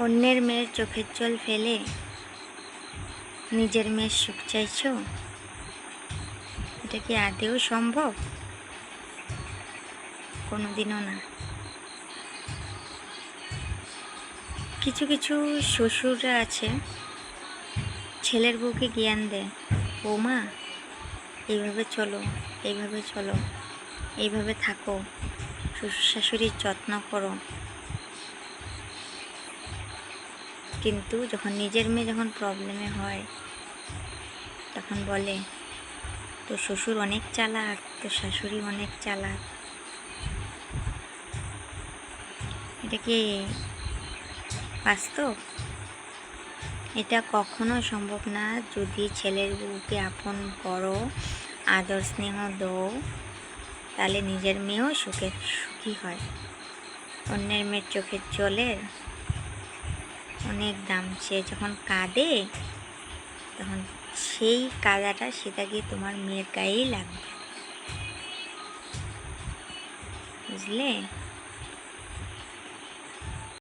অন্যের মেয়ের চোখের জল ফেলে নিজের মেয়ের সুখ চাইছো? এটা কি আদৌ সম্ভব? কোনোদিনও না। কিছু কিছু শ্বশুররা আছে ছেলের বউকে জ্ঞান দেয়, বৌমা এইভাবে চলো, এইভাবে চলো, এইভাবে থাকো, শ্বশুর শাশুড়ির যত্ন করো। কিন্তু যখন নিজের মেয়ে যখন প্রবলেমে হয় তখন বলে তোর শ্বশুর অনেক চালাক, তোর শাশুড়ি অনেক চালাক। এটা কি বাস্তব? এটা কখনো সম্ভব না। যদি ছেলের বউকে আপন করো, আদর স্নেহ দাও, তাহলে নিজের মেয়েও সুখী হয়। অন্যের মেয়ের চোখের জলের অনেক দাম। সে যখন কাঁদে তখন সেই কাঁদাটা সেটা গিয়ে তোমার মেয়ের গায়েই লাগবে, বুঝলে?